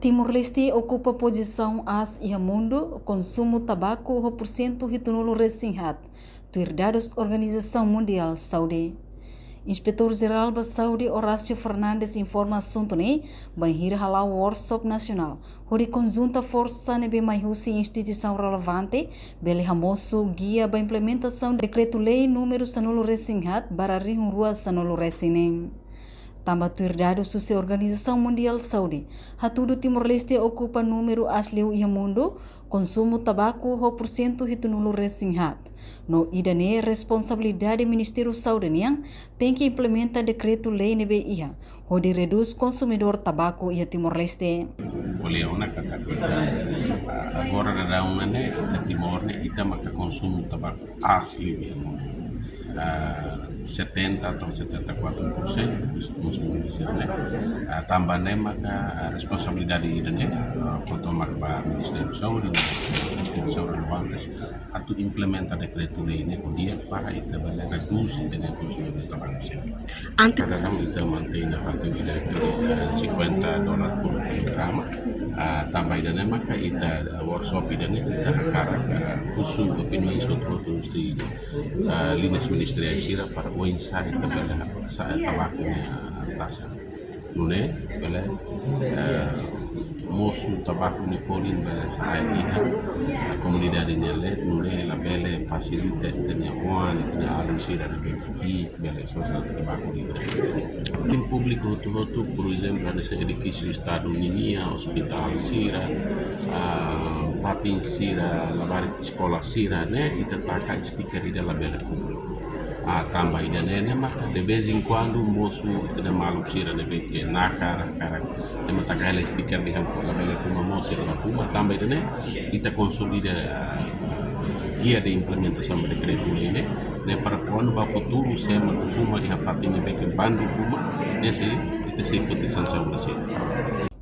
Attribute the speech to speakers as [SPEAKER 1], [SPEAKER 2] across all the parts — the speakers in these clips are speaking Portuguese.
[SPEAKER 1] Timor-Leste ocupa posição as e mundo, consumo tabaco o porcento retornou recém-hat, dados da Organização Mundial Saúde. Inspetor-Geral da Saúde Horácio Fernandes informa assunto ne banhir halal workshop nacional, onde conjunta força nebe mais instituição relevante, bele hamoso guia para implementação do decreto-lei número sanulo recém-hat, barari rua sanulo recém. Tambah dados da Organização Mundial Saúde, hatudo Timor-Leste ocupa número asli e mundo, consumo tabaco o porcento retornou recém-hat. No idane responsabilidade do Ministério Saúde yang tem que implementar decreto-lei nebe ia, onde reduz consumidor tabaco e Timor-Leste.
[SPEAKER 2] Olha, uma kata kita agora da uma né, da Timor né, ita maka consumo tabaco asli e mundo. 70 atau 74% bisa konsumsi di sini. Tambahnya maka responsabilidade ini foto marba Ministério Saúde instituição relevantes atau implementar decreto-lei ini dia para itu boleh reduce dengan konsumsi tabaco. Kadang kita maintain facilidade de $50 por kilograma. Tambah ini maka kita workshop ini kita akan usul opini outros di linhas ministeriais para o ensaio também sa tabaco tasa nune bela moço tabaco ni folin bela sa a comunidade nele nune la bela facilita tenia one tenia alisira de bem bela social tabaco em público todo por exemplo nesse edifício do estado Ninia hospital Sira patin Sira lavar escola Sira né e taca sticker de la bela tambah idane maka de vez em quando moço de malu sira de que na cara de matagala sticker de hampo la bela fuma moço de fuma tambah idane ita consolida guia de implementação do decreto-lei né para quando vai futuro sema fuma e a fatinha que bando fuma nesse ita se pode sanção da sira.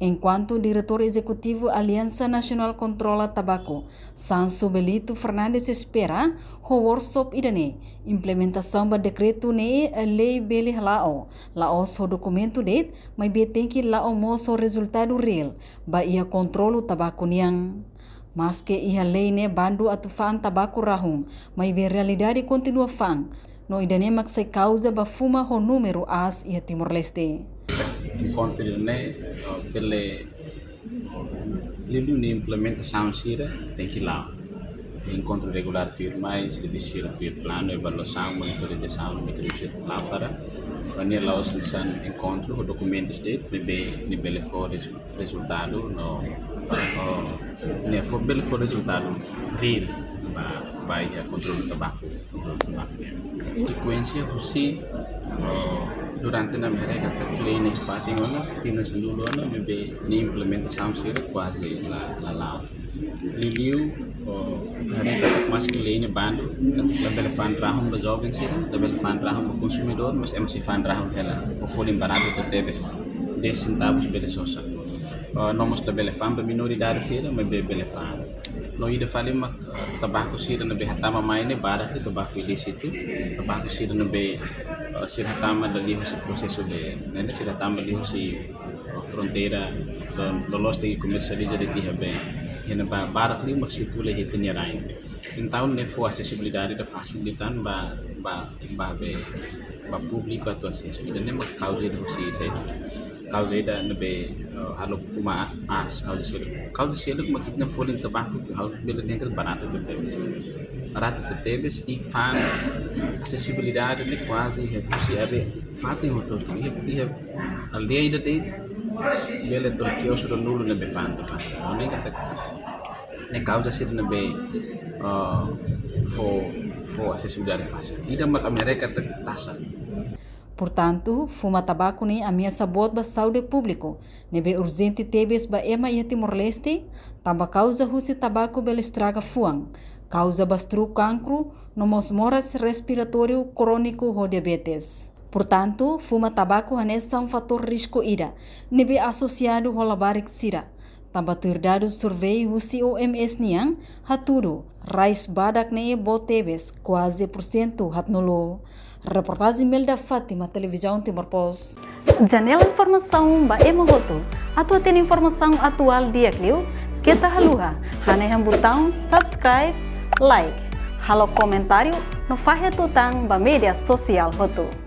[SPEAKER 1] Enquanto diretor executivo Aliança Nacional Controla Tabaco, Sanso Belito Fernandes espera o workshop idane implementação do decreto ne lei beli lao o documento det mas tem que lao moço resultado real ba ia controlo tabaco niang. Mas que ia lei ne bandu atufan tabaco rahung mas be realidade continua fang no idane maksai causa ba fuma ho número as ia Timor-Leste.
[SPEAKER 3] Encontro né pela livro de implementação sira tem que lá encontro regular mais serviço de plano avaliação monitorização lá para quando lá os encontro documentos de bebê nível for resultado no né for belo for resultado real vai controle do tabaco sequência você durante na mereka terkini fating ona tina seluruh ona bebe ni implementação sira quase la liliu hari mas kini bandu la bele fan rahum da jovem sira da bele fan rahum consumidor mas MC fan rahum tela o folin barato teves 10 centavos bele sosa nomos la bele fan minoridade sira mas bele fan no ida fali mak tabaco sira na behatama maine bara de tabaco ilícito tabaco sira na be sira tama dali ho si processo de nene sira tama dali ho si fronteira lolos de comercializa de tiha be hena ba bara li mak circula he tinyarai então ne fo acessibilidade da facilitan ba público atau acesso ida ne mak causa de si sai causa da nebe halo fuma as causa selo que makit na folin tabaco halo bela dentro barato tebes e fan acessibilidade de quase possível fatem o todo e a lei da de bela torqueo sobre nulo nebe fan tabaco nem kata ne causa selo nebe for acessibilidade fácil ida mak mereka tasa.
[SPEAKER 1] Portanto, fuma tabaco ni ameaça bot ba saúde público, nebe urgente tebes ba ema ia Timor-Leste, tamba causa husi tabaco bela estraga fuang, causa bastru cancro, nomos moras respiratório crônico ou diabetes. Portanto, fuma tabaco anessa fator risco ida, nebe associado ao labarik sira. Tamba dados survey husi OMS niang, haturo, rais badak ne bot tebes, quase % hatnolo. Reportagem Melda Fátima, Televisão Timor Post. Janela Informação, Baema Voto. Atau tem informação atual dia kliu, kita haluha, hane yang botão subscribe, like, halo comentário no fahe tutang ba media sosial hotu.